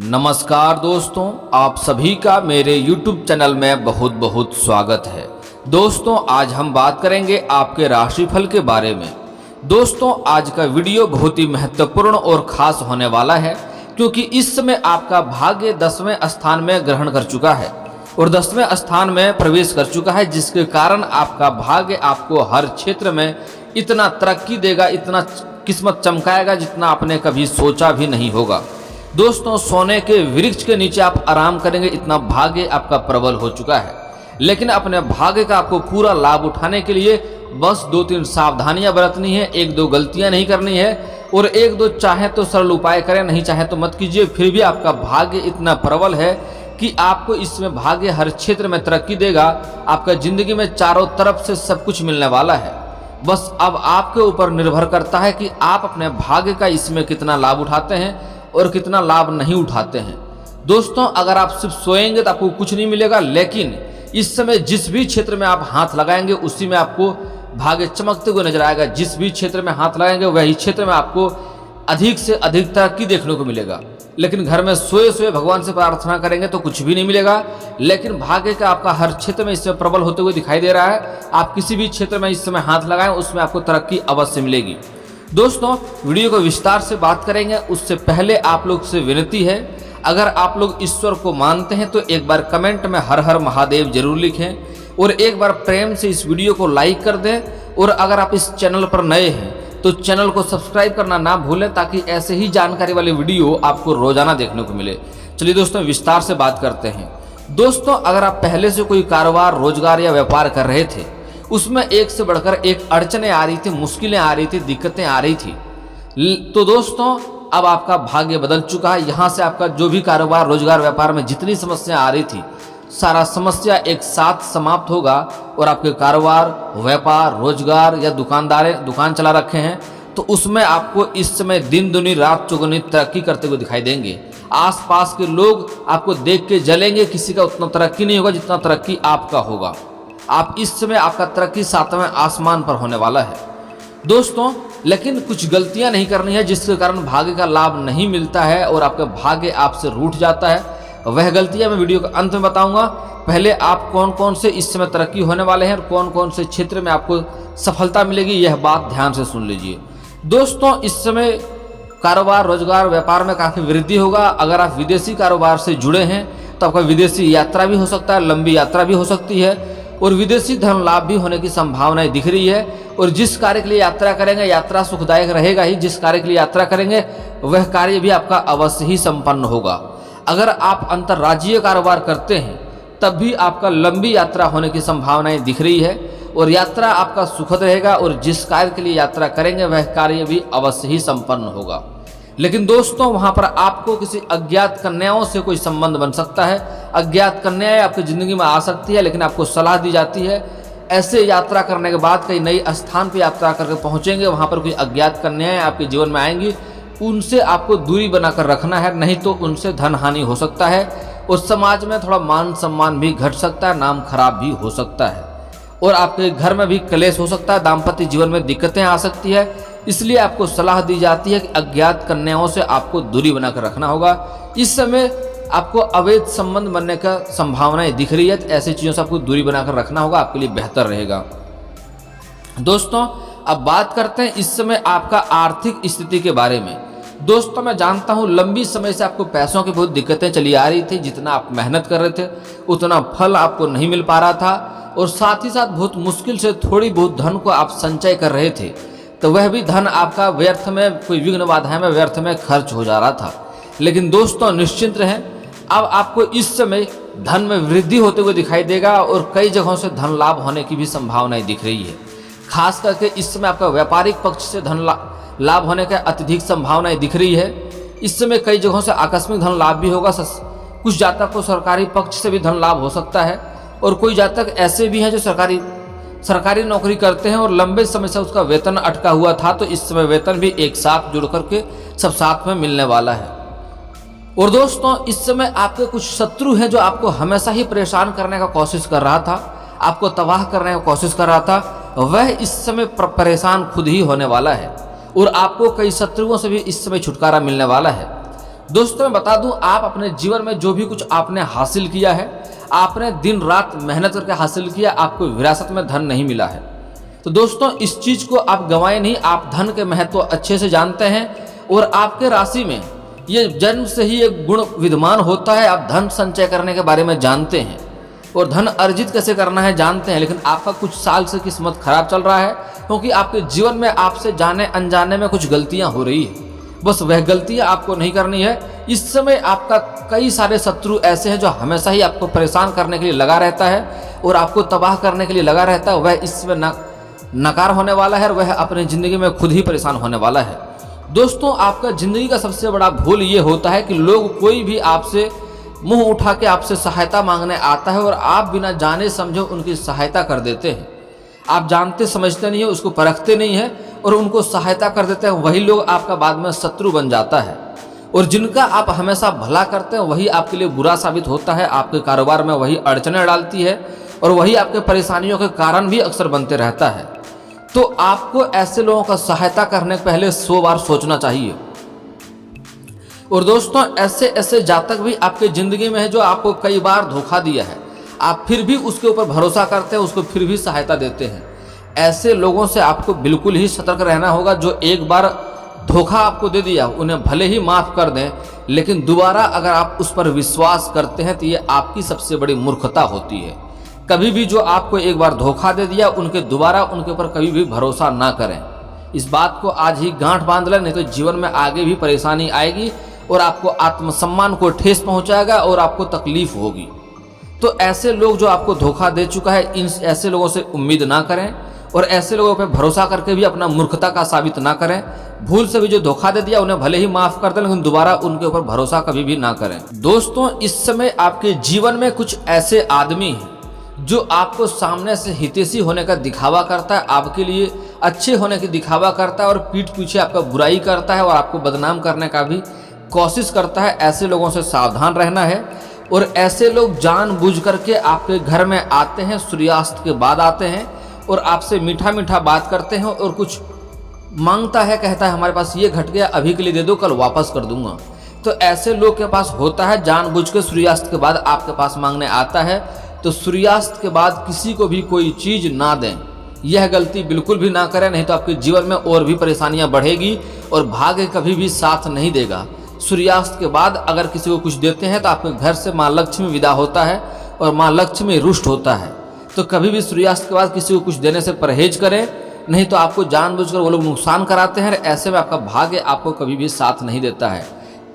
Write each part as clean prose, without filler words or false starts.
नमस्कार दोस्तों, आप सभी का मेरे YouTube चैनल में बहुत बहुत स्वागत है। दोस्तों, आज हम बात करेंगे आपके राशिफल के बारे में। दोस्तों, आज का वीडियो बहुत ही महत्वपूर्ण और ख़ास होने वाला है, क्योंकि इस समय आपका भाग्य 10वें स्थान में ग्रहण कर चुका है और 10वें स्थान में प्रवेश कर चुका है, जिसके कारण आपका भाग्य आपको हर क्षेत्र में इतना तरक्की देगा, इतना किस्मत चमकाएगा जितना आपने कभी सोचा भी नहीं होगा। दोस्तों, सोने के वृक्ष के नीचे आप आराम करेंगे, इतना भाग्य आपका प्रबल हो चुका है। लेकिन अपने भाग्य का आपको पूरा लाभ उठाने के लिए बस 2-3 सावधानियां बरतनी है, 1-2 गलतियां नहीं करनी है और 1-2 चाहे तो सरल उपाय करें, नहीं चाहे तो मत कीजिए। फिर भी आपका भाग्य इतना प्रबल है कि आपको इसमें भाग्य हर क्षेत्र में तरक्की देगा। आपका जिंदगी में चारों तरफ से सब कुछ मिलने वाला है। बस अब आपके ऊपर निर्भर करता है कि आप अपने भाग्य का इसमें कितना लाभ उठाते हैं और कितना लाभ नहीं उठाते हैं। दोस्तों, अगर आप सिर्फ सोएंगे तो आपको कुछ नहीं मिलेगा, लेकिन इस समय जिस भी क्षेत्र में आप हाथ लगाएंगे उसी में आपको भाग्य चमकते हुए नजर आएगा। जिस भी क्षेत्र में हाथ लगाएंगे वही क्षेत्र में आपको अधिक से अधिक तरक्की देखने को मिलेगा। लेकिन घर में सोए सोए भगवान से प्रार्थना करेंगे तो कुछ भी नहीं मिलेगा। लेकिन भाग्य का आपका हर क्षेत्र में इसमें प्रबल होते हुए दिखाई दे रहा है। आप किसी भी क्षेत्र में इस समय हाथ लगाएं, उसमें आपको तरक्की अवश्य मिलेगी। दोस्तों, वीडियो को विस्तार से बात करेंगे, उससे पहले आप लोग से विनती है, अगर आप लोग ईश्वर को मानते हैं तो एक बार कमेंट में हर हर महादेव जरूर लिखें और एक बार प्रेम से इस वीडियो को लाइक कर दें। और अगर आप इस चैनल पर नए हैं तो चैनल को सब्सक्राइब करना ना भूलें, ताकि ऐसे ही जानकारी वाले वीडियो आपको रोजाना देखने को मिले। चलिए दोस्तों, विस्तार से बात करते हैं। दोस्तों, अगर आप पहले से कोई कारोबार, रोजगार या व्यापार कर रहे थे, उसमें एक से बढ़कर एक अड़चनें आ रही थी, मुश्किलें आ रही थी, दिक्कतें आ रही थी, तो दोस्तों अब आपका भाग्य बदल चुका है। यहाँ से आपका जो भी कारोबार, रोजगार, व्यापार में जितनी समस्या आ रही थी, सारा समस्या एक साथ समाप्त होगा और आपके कारोबार, व्यापार, रोजगार या दुकान चला रखे हैं तो उसमें आपको इस समय दिन दुनी रात चौगुनी तरक्की करते हुए दिखाई देंगे। आसपास के लोग आपको देख के जलेंगे, किसी का उतना तरक्की नहीं होगा जितना तरक्की आपका होगा। आप इस समय आपका तरक्की 7वें आसमान पर होने वाला है। दोस्तों, लेकिन कुछ गलतियां नहीं करनी है जिसके कारण भाग्य का लाभ नहीं मिलता है और आपका भाग्य आपसे रूठ जाता है। वह गलतियां मैं वीडियो के अंत में बताऊंगा। पहले आप कौन कौन से इस समय तरक्की होने वाले हैं और कौन कौन से क्षेत्र में आपको सफलता मिलेगी, यह बात ध्यान से सुन लीजिए। दोस्तों, इस समय कारोबार, रोजगार, व्यापार में काफ़ी वृद्धि होगा। अगर आप विदेशी कारोबार से जुड़े हैं तो आपका विदेशी यात्रा भी हो सकता है, लंबी यात्रा भी हो सकती है और विदेशी धन लाभ भी होने की संभावनाएं दिख रही है। और जिस कार्य के लिए यात्रा करेंगे, यात्रा सुखदायक रहेगा ही। जिस कार्य के लिए यात्रा करेंगे वह कार्य भी आपका अवश्य ही संपन्न होगा। अगर आप अंतर्राज्यीय कारोबार करते हैं तब भी आपका लंबी यात्रा होने की संभावनाएं दिख रही है और यात्रा आपका सुखद रहेगा और जिस कार्य के लिए यात्रा करेंगे वह कार्य भी अवश्य ही संपन्न होगा। लेकिन दोस्तों, वहां पर आपको किसी अज्ञात कन्याओं से कोई संबंध बन सकता है। अज्ञात कन्याएं आपकी जिंदगी में आ सकती है, लेकिन आपको सलाह दी जाती है ऐसे यात्रा करने के बाद कई नई स्थान पर यात्रा करके पहुंचेंगे, वहां पर कोई अज्ञात कन्याएं आपके जीवन में आएंगी, उनसे आपको दूरी बनाकर रखना है, नहीं तो उनसे धन हानि हो सकता है और समाज में थोड़ा मान सम्मान भी घट सकता है, नाम खराब भी हो सकता है और आपके घर में भी क्लेश हो सकता है, दाम्पत्य जीवन में दिक्कतें आ सकती है। इसलिए आपको सलाह दी जाती है कि अज्ञात कन्याओं से आपको दूरी बनाकर रखना होगा। इस समय आपको अवैध संबंध बनने का संभावनाएं दिख रही है, तो ऐसी चीज़ों से आपको दूरी बनाकर रखना होगा, आपके लिए बेहतर रहेगा। दोस्तों, अब बात करते हैं इस समय आपका आर्थिक स्थिति के बारे में। दोस्तों, मैं जानता हूँ लंबी समय से आपको पैसों की बहुत दिक्कतें चली आ रही थी। जितना आप मेहनत कर रहे थे उतना फल आपको नहीं मिल पा रहा था और साथ ही साथ बहुत मुश्किल से थोड़ी बहुत धन को आप संचय कर रहे थे, तो वह भी धन आपका व्यर्थ में, कोई विघ्न बाधाएं में व्यर्थ में खर्च हो जा रहा था। लेकिन दोस्तों, निश्चिंत रहें, अब आपको इस समय धन में वृद्धि होते हुए दिखाई देगा और कई जगहों से धन लाभ होने की भी संभावनाएं दिख रही है। खास करके इस समय आपका व्यापारिक पक्ष से धन लाभ होने का अत्यधिक संभावनाएं दिख रही है। इस समय कई जगहों से आकस्मिक धन लाभ भी होगा। कुछ जातक को सरकारी पक्ष से भी धन लाभ हो सकता है और कोई जातक ऐसे भी हैं जो सरकारी नौकरी करते हैं और लंबे समय से उसका वेतन अटका हुआ था, तो इस समय वेतन भी एक साथ जुड़ करके सब साथ में मिलने वाला है। और दोस्तों, इस समय आपके कुछ शत्रु हैं जो आपको हमेशा ही परेशान करने का कोशिश कर रहा था, आपको तबाह करने की कोशिश कर रहा था, वह इस समय परेशान खुद ही होने वाला है और आपको कई शत्रुओं से भी इस समय छुटकारा मिलने वाला है। दोस्तों मैं बता दूं, आप अपने जीवन में जो भी कुछ आपने हासिल किया है, आपने दिन रात मेहनत करके हासिल किया, आपको विरासत में धन नहीं मिला है। तो दोस्तों इस चीज़ को आप गंवाएं नहीं। आप धन के महत्व अच्छे से जानते हैं और आपके राशि में ये जन्म से ही एक गुण विद्यमान होता है। आप धन संचय करने के बारे में जानते हैं और धन अर्जित कैसे करना है जानते हैं, लेकिन आपका कुछ साल से किस्मत खराब चल रहा है क्योंकि आपके जीवन में आपसे जाने अनजाने में कुछ गलतियां हो रही है। बस वह गलतियां आपको नहीं करनी है। इस समय आपका कई सारे शत्रु ऐसे हैं जो हमेशा ही आपको परेशान करने के लिए लगा रहता है और आपको तबाह करने के लिए लगा रहता है। वह इसमें नकार होने वाला है और वह अपनी ज़िंदगी में खुद ही परेशान होने वाला है। दोस्तों आपका ज़िंदगी का सबसे बड़ा भूल ये होता है कि लोग कोई भी आपसे मुंह उठा के आपसे सहायता मांगने आता है और आप बिना जाने समझे उनकी सहायता कर देते हैं। आप जानते समझते नहीं है, उसको परखते नहीं है और उनको सहायता कर देते हैं। वही लोग आपका बाद में शत्रु बन जाता है और जिनका आप हमेशा भला करते हैं वही आपके लिए बुरा साबित होता है। आपके कारोबार में वही अड़चनें डालती है और वही आपके परेशानियों के कारण भी अक्सर बनते रहता है। तो आपको ऐसे लोगों का सहायता करने के पहले 100 बार सोचना चाहिए। और दोस्तों ऐसे ऐसे जातक भी आपके ज़िंदगी में है जो आपको कई बार धोखा दिया है, आप फिर भी उसके ऊपर भरोसा करते हैं, उसको फिर भी सहायता देते हैं। ऐसे लोगों से आपको बिल्कुल ही सतर्क रहना होगा। जो एक बार धोखा आपको दे दिया उन्हें भले ही माफ़ कर दें, लेकिन दोबारा अगर आप उस पर विश्वास करते हैं तो ये आपकी सबसे बड़ी मूर्खता होती है। कभी भी जो आपको एक बार धोखा दे दिया दोबारा उनके ऊपर कभी भी भरोसा ना करें। इस बात को आज ही गांठ बांध लें, नहीं तो जीवन में आगे भी परेशानी आएगी और आपको आत्मसम्मान को ठेस पहुंचाएगा और आपको तकलीफ होगी। तो ऐसे लोग जो आपको धोखा दे चुका है, इन ऐसे लोगों से उम्मीद ना करें और ऐसे लोगों पर भरोसा करके भी अपना मूर्खता का साबित ना करें। भूल से भी जो धोखा दे दिया उन्हें भले ही माफ़ कर दें, लेकिन दोबारा उनके ऊपर भरोसा कभी भी ना करें। दोस्तों इस समय आपके जीवन में कुछ ऐसे आदमी हैं जो आपको सामने से हितैषी होने का दिखावा करता है, आपके लिए अच्छे होने की दिखावा करता है और पीठ पीछे आपका बुराई करता है और आपको बदनाम करने का भी कोशिश करता है। ऐसे लोगों से सावधान रहना है। और ऐसे लोग जानबूझ करके आपके घर में आते हैं, सूर्यास्त के बाद आते हैं और आपसे मीठा मीठा बात करते हैं और कुछ मांगता है, कहता है हमारे पास ये घट गया, अभी के लिए दे दो, कल वापस कर दूंगा। तो ऐसे लोग के पास होता है जानबूझ के सूर्यास्त के बाद आपके पास मांगने आता है। तो सूर्यास्त के बाद किसी को भी कोई चीज़ ना दें, यह गलती बिल्कुल भी ना करें, नहीं तो आपके जीवन में और भी परेशानियां बढ़ेगी और भाग्य कभी भी साथ नहीं देगा। सूर्यास्त के बाद अगर किसी को कुछ देते हैं तो आपके घर से माँ लक्ष्मी विदा होता है और माँ लक्ष्मी रुष्ट होता है। तो कभी भी सूर्यास्त के बाद किसी को कुछ देने से परहेज करें, नहीं तो आपको जानबूझकर वो लोग नुकसान कराते हैं। ऐसे में आपका भाग्य आपको कभी भी साथ नहीं देता है।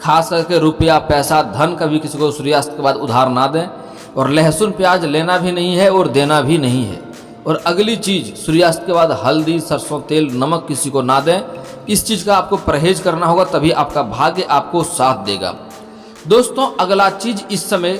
खास करके रुपया, पैसा, धन कभी किसी को सूर्यास्त के बाद उधार ना दें और लहसुन प्याज लेना भी नहीं है और देना भी नहीं है। और अगली चीज़, सूर्यास्त के बाद हल्दी, सरसों तेल, नमक किसी को ना दें। इस चीज़ का आपको परहेज करना होगा, तभी आपका भाग्य आपको साथ देगा। दोस्तों अगला चीज़, इस समय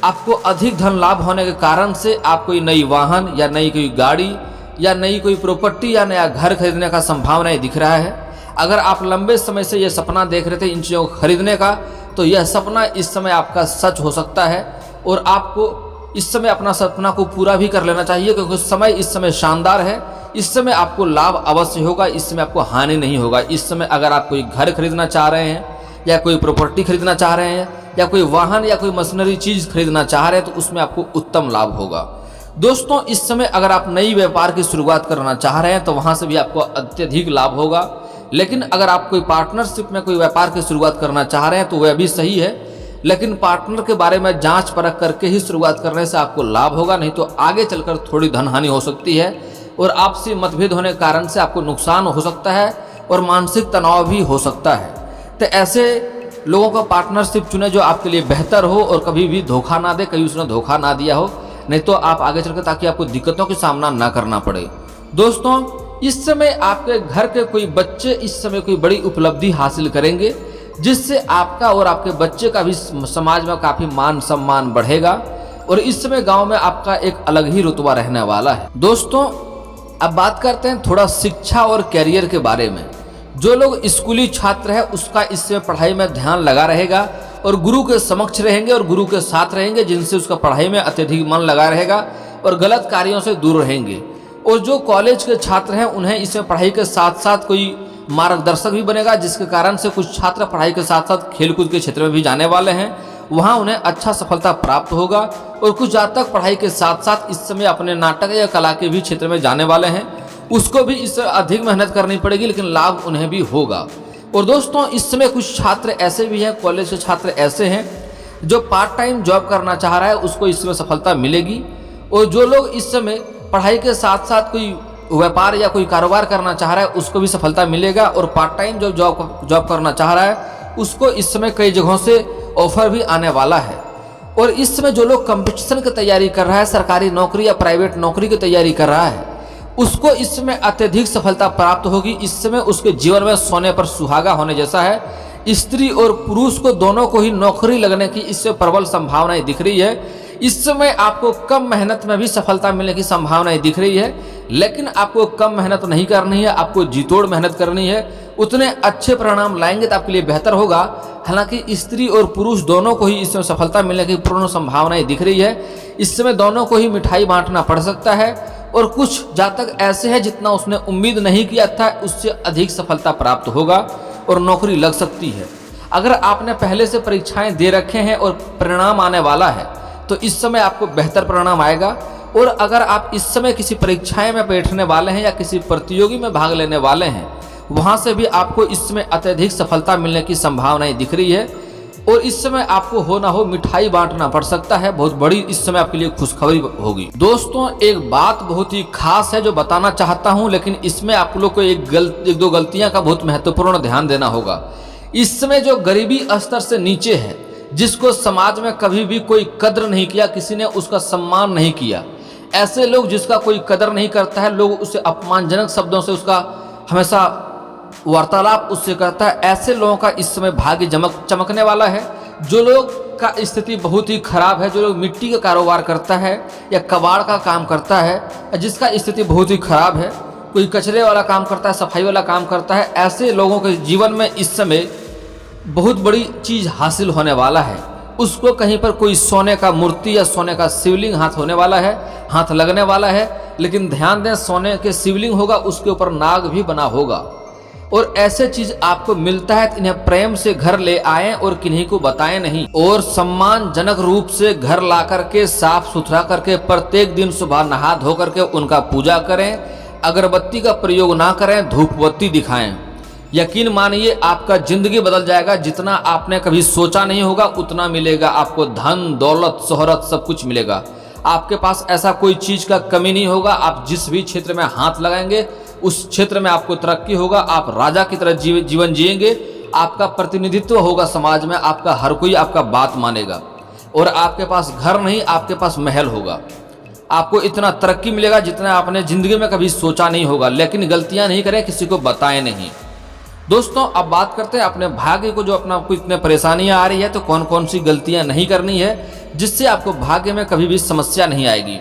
आपको अधिक धन लाभ होने के कारण से आप कोई नई वाहन या नई कोई गाड़ी या नई कोई प्रॉपर्टी या नया घर खरीदने का संभावना दिख रहा है। अगर आप लंबे समय से ये सपना देख रहे थे इन चीज़ों को खरीदने का, तो यह सपना इस समय आपका सच हो सकता है और आपको इस समय अपना सपना को पूरा भी कर लेना चाहिए, क्योंकि समय इस समय शानदार है। इस समय आपको लाभ अवश्य होगा, इस समय आपको हानि नहीं होगा। इस समय अगर आप कोई घर खरीदना चाह रहे हैं या कोई प्रॉपर्टी खरीदना चाह रहे हैं या कोई वाहन या कोई मशीनरी चीज़ खरीदना चाह रहे हैं तो उसमें आपको उत्तम लाभ होगा। दोस्तों इस समय अगर आप नई व्यापार की शुरुआत करना चाह रहे हैं तो वहाँ से भी आपको अत्यधिक लाभ होगा। लेकिन अगर आप कोई पार्टनरशिप में कोई व्यापार की शुरुआत करना चाह रहे हैं तो वह भी सही है, लेकिन पार्टनर के बारे में जांच परख करके ही शुरुआत करने से आपको लाभ होगा, नहीं तो आगे चलकर थोड़ी धन हानि हो सकती है और आपसी मतभेद होने के कारण से आपको नुकसान हो सकता है और मानसिक तनाव भी हो सकता है। तो ऐसे लोगों का पार्टनरशिप चुने जो आपके लिए बेहतर हो और कभी भी धोखा ना दे, कहीं उसने धोखा ना दिया हो, नहीं तो आप आगे चलकर ताकि आपको दिक्कतों का सामना ना करना पड़े। दोस्तों इस समय आपके घर के कोई बच्चे इस समय कोई बड़ी उपलब्धि हासिल करेंगे, जिससे आपका और आपके बच्चे का भी समाज में काफ़ी मान सम्मान बढ़ेगा और इस समय गांव में आपका एक अलग ही रुतबा रहने वाला है। दोस्तों अब बात करते हैं थोड़ा शिक्षा और कैरियर के बारे में। जो लोग स्कूली छात्र है उसका इस समय पढ़ाई में ध्यान लगा रहेगा और गुरु के समक्ष रहेंगे और गुरु के साथ रहेंगे, जिनसे उसका पढ़ाई में अत्यधिक मन लगा रहेगा और गलत कार्यों से दूर रहेंगे। और जो कॉलेज के छात्र हैं उन्हें इसमें पढ़ाई के साथ साथ कोई मार्गदर्शक भी बनेगा, जिसके कारण से कुछ छात्र पढ़ाई के साथ साथ खेलकूद के क्षेत्र में भी जाने वाले हैं, वहाँ उन्हें अच्छा सफलता प्राप्त होगा। और कुछ जातक पढ़ाई के साथ साथ इस समय अपने नाटक या कला के भी क्षेत्र में जाने वाले हैं, उसको भी इससे अधिक मेहनत करनी पड़ेगी, लेकिन लाभ उन्हें भी होगा। और दोस्तों इस समय कुछ छात्र ऐसे भी हैं, कॉलेज के छात्र ऐसे हैं जो पार्ट टाइम जॉब करना चाह रहा है, उसको इसमें सफलता मिलेगी। और जो लोग इस समय पढ़ाई के साथ साथ कोई व्यापार या कोई कारोबार करना चाह रहा है, उसको भी सफलता मिलेगा। और पार्ट टाइम जो जॉब करना चाह रहा है, उसको इस समय कई जगहों से ऑफर भी आने वाला है। और इस समय जो लोग कंपटीशन की तैयारी कर रहा है, सरकारी नौकरी या प्राइवेट नौकरी की तैयारी कर रहा है, उसको इस समय अत्यधिक सफलता प्राप्त होगी। इस समय उसके जीवन में सोने पर सुहागा होने जैसा है। स्त्री और पुरुष को दोनों को ही नौकरी लगने की इससे प्रबल संभावनाएं दिख रही है। इस समय आपको कम मेहनत में भी सफलता मिलने की संभावनाएं दिख रही है, लेकिन आपको कम मेहनत नहीं करनी है, आपको जीतोड़ मेहनत करनी है। उतने अच्छे परिणाम लाएंगे तो आपके लिए बेहतर होगा। हालांकि स्त्री और पुरुष दोनों को ही इसमें सफलता मिलने की पूर्ण संभावनाएं दिख रही है। इस समय दोनों को ही मिठाई बांटना पड़ सकता है। और कुछ जातक ऐसे हैं जितना उसने उम्मीद नहीं किया था, उससे अधिक सफलता प्राप्त होगा और नौकरी लग सकती है। अगर आपने पहले से परीक्षाएं दे रखे हैं और परिणाम आने वाला है, तो इस समय आपको बेहतर परिणाम आएगा। और अगर आप इस समय किसी परीक्षाएं में बैठने वाले हैं या किसी प्रतियोगी में भाग लेने वाले हैं, वहां से भी आपको इस समय अत्यधिक सफलता मिलने की संभावनाएं दिख रही है। और इस समय आपको हो ना हो मिठाई बांटना पड़ सकता है, बहुत बड़ी इस समय आपके लिए खुशखबरी होगी। दोस्तों एक बात बहुत ही खास है जो बताना चाहता हूं, लेकिन इसमें आप लोग को एक दो गलतियां का बहुत महत्वपूर्ण ध्यान देना होगा। इस समय जो गरीबी स्तर से नीचे है, जिसको समाज में कभी भी कोई कद्र नहीं किया, किसी ने उसका सम्मान नहीं किया, ऐसे लोग जिसका कोई कदर नहीं करता है, लोग उसे अपमानजनक शब्दों से उसका हमेशा वार्तालाप उससे करता है, ऐसे लोगों का इस समय भाग्य चमकने वाला है। जो लोग का स्थिति बहुत ही खराब है, जो लोग मिट्टी का कारोबार करता है या कबाड़ का काम करता है, जिसका स्थिति बहुत ही खराब है, कोई कचरे वाला काम करता है, सफाई वाला काम करता है, ऐसे लोगों के जीवन में इस समय बहुत बड़ी चीज हासिल होने वाला है। उसको कहीं पर कोई सोने का मूर्ति या सोने का शिवलिंग हाथ होने वाला है, हाथ लगने वाला है। लेकिन ध्यान दें, सोने के शिवलिंग होगा, उसके ऊपर नाग भी बना होगा। और ऐसे चीज आपको मिलता है तो इन्हें प्रेम से घर ले आएं और किन्हीं को बताएं नहीं। और सम्मानजनक रूप से घर ला करके साफ सुथरा करके प्रत्येक दिन सुबह नहा धो करके उनका पूजा करें। अगरबत्ती का प्रयोग ना करें, धूपबत्ती दिखाएं। यकीन मानिए आपका जिंदगी बदल जाएगा। जितना आपने कभी सोचा नहीं होगा उतना मिलेगा आपको। धन दौलत शोहरत सब कुछ मिलेगा। आपके पास ऐसा कोई चीज का कमी नहीं होगा। आप जिस भी क्षेत्र में हाथ लगाएंगे उस क्षेत्र में आपको तरक्की होगा। आप राजा की तरह जीवन जिएंगे। आपका प्रतिनिधित्व होगा समाज में, आपका हर कोई आपका बात मानेगा। और आपके पास घर नहीं, आपके पास महल होगा। आपको इतना तरक्की मिलेगा जितना आपने जिंदगी में कभी सोचा नहीं होगा। लेकिन गलतियां नहीं करें, किसी को बताएं नहीं। दोस्तों अब बात करते हैं अपने भाग्य को। जो अपना आपको इतने परेशानियां आ रही है, तो कौन कौन सी गलतियां नहीं करनी है जिससे आपको भाग्य में कभी भी समस्या नहीं आएगी।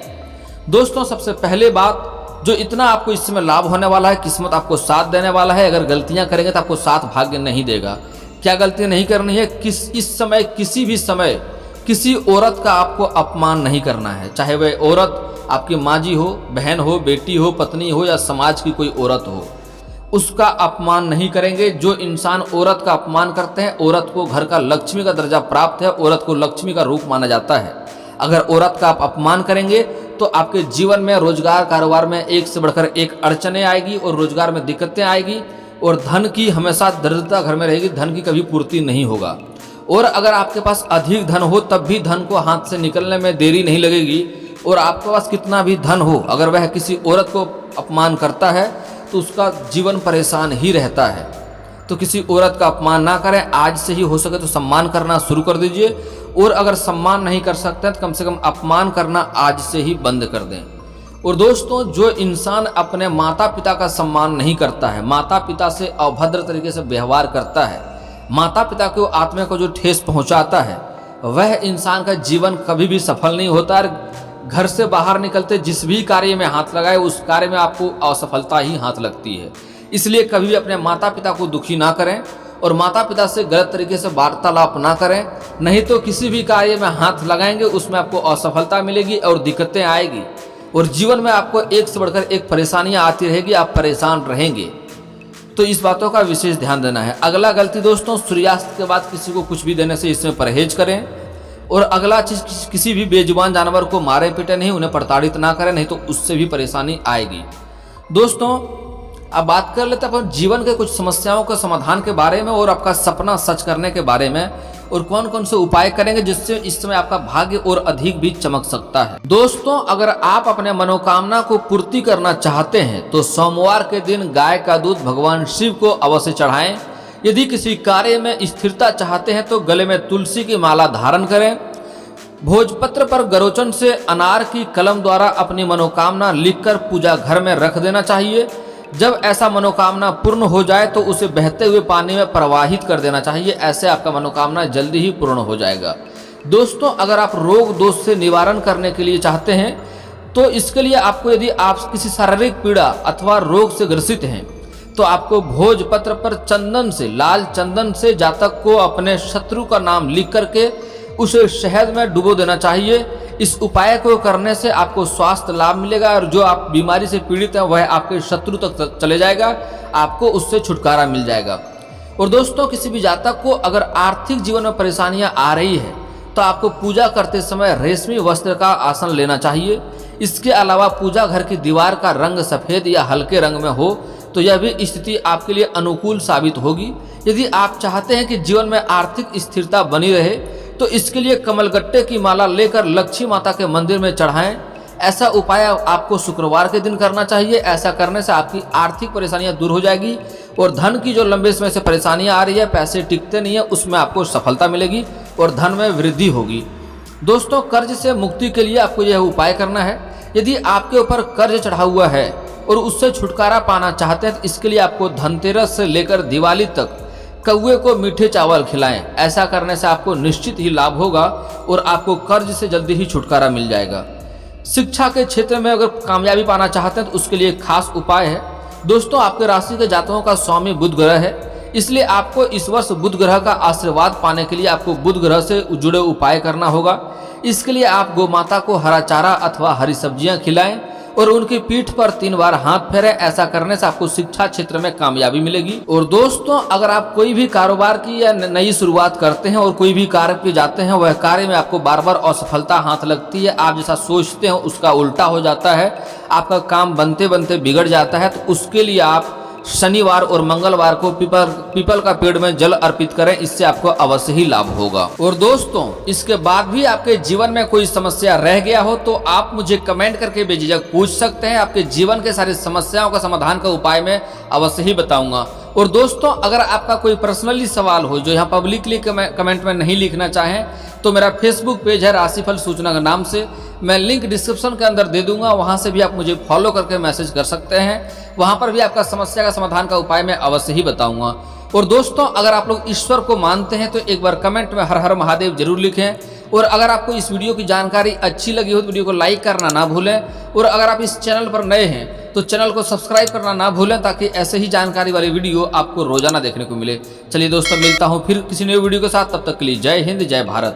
दोस्तों सबसे पहले बात, जो इतना आपको इस समय लाभ होने वाला है, किस्मत आपको साथ देने वाला है। अगर गलतियां करेंगे तो आपको साथ भाग्य नहीं देगा। क्या गलतियां नहीं करनी है? इस समय किसी भी समय किसी औरत का आपको अपमान नहीं करना है। चाहे वह औरत आपकी माँ जी हो, बहन हो, बेटी हो, पत्नी हो या समाज की कोई औरत हो, उसका अपमान नहीं करेंगे। जो इंसान औरत का अपमान करते हैं, औरत को घर का लक्ष्मी का दर्जा प्राप्त है, औरत को लक्ष्मी का रूप माना जाता है। अगर औरत का आप अपमान करेंगे तो आपके जीवन में रोजगार कारोबार में एक से बढ़कर एक अड़चने आएगी और रोजगार में दिक्कतें आएगी। और धन की हमेशा दरिद्रता घर में रहेगी, धन की कभी पूर्ति नहीं होगा। और अगर आपके पास अधिक धन हो तब भी धन को हाथ से निकलने में देरी नहीं लगेगी। और आपके पास कितना भी धन हो, अगर वह किसी औरत को अपमान करता है तो उसका जीवन परेशान ही रहता है। तो किसी औरत का अपमान ना करें। आज से ही हो सके तो सम्मान करना शुरू कर दीजिए। और अगर सम्मान नहीं कर सकते हैं तो कम से कम अपमान करना आज से ही बंद कर दें। और दोस्तों जो इंसान अपने माता पिता का सम्मान नहीं करता है, माता पिता से अभद्र तरीके से व्यवहार करता है, माता पिता को आत्मा को जो ठेस पहुंचाता है, वह इंसान का जीवन कभी भी सफल नहीं होता। और घर से बाहर निकलते जिस भी कार्य में हाथ लगाए उस कार्य में आपको असफलता ही हाथ लगती है। इसलिए कभी भी अपने माता पिता को दुखी ना करें और माता पिता से गलत तरीके से वार्तालाप ना करें। नहीं तो किसी भी कार्य में हाथ लगाएंगे उसमें आपको असफलता मिलेगी और दिक्कतें आएगी। और जीवन में आपको एक से बढ़कर एक परेशानियां आती रहेगी, आप परेशान रहेंगे। तो इस बातों का विशेष ध्यान देना है। अगला गलती दोस्तों, सूर्यास्त के बाद किसी को कुछ भी देने से इसमें परहेज करें। और अगला चीज़, किसी भी बेजुबान जानवर को मारे पीटे नहीं, उन्हें प्रताड़ित ना करें, नहीं तो उससे भी परेशानी आएगी। दोस्तों अब बात कर लेते हैं अपन जीवन के कुछ समस्याओं के समाधान के बारे में और आपका सपना सच करने के बारे में, और कौन कौन से उपाय करेंगे जिससे इस समय आपका भाग्य और अधिक भी चमक सकता है। दोस्तों अगर आप अपने मनोकामना को पूर्ति करना चाहते हैं तो सोमवार के दिन गाय का दूध भगवान शिव को अवश्य चढ़ाएं। यदि किसी कार्य में स्थिरता चाहते हैं तो गले में तुलसी की माला धारण करें। भोजपत्र पर गरोचन से अनार की कलम द्वारा अपनी मनोकामना लिखकर पूजा घर में रख देना चाहिए। जब ऐसा मनोकामना पूर्ण हो जाए तो उसे बहते हुए पानी में प्रवाहित कर देना चाहिए। ऐसे आपका मनोकामना जल्दी ही पूर्ण हो जाएगा। दोस्तों अगर आप रोग दोष से निवारण करने के लिए चाहते हैं तो इसके लिए आपको, यदि आप किसी शारीरिक पीड़ा अथवा रोग से ग्रसित हैं तो आपको भोजपत्र पर चंदन से, लाल चंदन से जातक को अपने शत्रु का नाम लिख करके उसे शहद में डुबो देना चाहिए। इस उपाय को करने से आपको स्वास्थ्य लाभ मिलेगा और जो आप बीमारी से पीड़ित हैं वह आपके शत्रु तक चले जाएगा, आपको उससे छुटकारा मिल जाएगा। और दोस्तों किसी भी जातक को अगर आर्थिक जीवन में परेशानियां आ रही है तो आपको पूजा करते समय रेशमी वस्त्र का आसन लेना चाहिए। इसके अलावा पूजा घर की दीवार का रंग सफ़ेद या हल्के रंग में हो तो यह भी स्थिति आपके लिए अनुकूल साबित होगी। यदि आप चाहते हैं कि जीवन में आर्थिक स्थिरता बनी रहे तो इसके लिए कमलगट्टे की माला लेकर लक्ष्मी माता के मंदिर में चढ़ाएं। ऐसा उपाय आपको शुक्रवार के दिन करना चाहिए। ऐसा करने से आपकी आर्थिक परेशानियां दूर हो जाएगी और धन की जो लंबे समय से परेशानियां आ रही है, पैसे टिकते नहीं है, उसमें आपको सफलता मिलेगी और धन में वृद्धि होगी। दोस्तों कर्ज से मुक्ति के लिए आपको यह उपाय करना है। यदि आपके ऊपर कर्ज चढ़ा हुआ है और उससे छुटकारा पाना चाहते हैं तो इसके लिए आपको धनतेरस से लेकर दिवाली तक कौवे को मीठे चावल खिलाएं। ऐसा करने से आपको निश्चित ही लाभ होगा और आपको कर्ज से जल्दी ही छुटकारा मिल जाएगा। शिक्षा के क्षेत्र में अगर कामयाबी पाना चाहते हैं तो उसके लिए एक खास उपाय है। दोस्तों आपके राशि के जातकों का स्वामी बुध ग्रह है, इसलिए आपको इस वर्ष बुध ग्रह का आशीर्वाद पाने के लिए आपको बुध ग्रह से जुड़े उपाय करना होगा। इसके लिए आप गौ माता को हरा चारा अथवा हरी सब्जियां खिलाएं और उनकी पीठ पर 3 बार हाथ फेरें। ऐसा करने से आपको शिक्षा क्षेत्र में कामयाबी मिलेगी। और दोस्तों अगर आप कोई भी कारोबार की या नई शुरुआत करते हैं और कोई भी कार्य पे जाते हैं, वह कार्य में आपको बार बार असफलता हाथ लगती है, आप जैसा सोचते हैं उसका उल्टा हो जाता है, आपका काम बनते बनते बिगड़ जाता है, तो उसके लिए आप शनिवार और मंगलवार को पीपल का पेड़ में जल अर्पित करें। इससे आपको अवश्य ही लाभ होगा। और दोस्तों इसके बाद भी आपके जीवन में कोई समस्या रह गया हो तो आप मुझे कमेंट करके बेझिझक पूछ सकते हैं। आपके जीवन के सारी समस्याओं का समाधान का उपाय मैं अवश्य ही बताऊंगा। और दोस्तों अगर आपका कोई पर्सनली सवाल हो जो यहाँ पब्लिकली कमेंट में नहीं लिखना चाहें तो मेरा फेसबुक पेज है राशिफल सूचना के नाम से, मैं लिंक डिस्क्रिप्शन के अंदर दे दूंगा, वहां से भी आप मुझे फॉलो करके मैसेज कर सकते हैं। वहां पर भी आपका समस्या का समाधान का उपाय मैं अवश्य ही बताऊंगा। और दोस्तों अगर आप लोग ईश्वर को मानते हैं तो एक बार कमेंट में हर हर महादेव जरूर लिखें। और अगर आपको इस वीडियो की जानकारी अच्छी लगी हो तो वीडियो को लाइक करना ना भूलें। और अगर आप इस चैनल पर नए हैं तो चैनल को सब्सक्राइब करना ना भूलें ताकि ऐसे ही जानकारी वाली वीडियो आपको रोजाना देखने को मिले। चलिए दोस्तों मिलता हूँ फिर किसी नई वीडियो के साथ, तब तक के लिए जय हिंद जय भारत।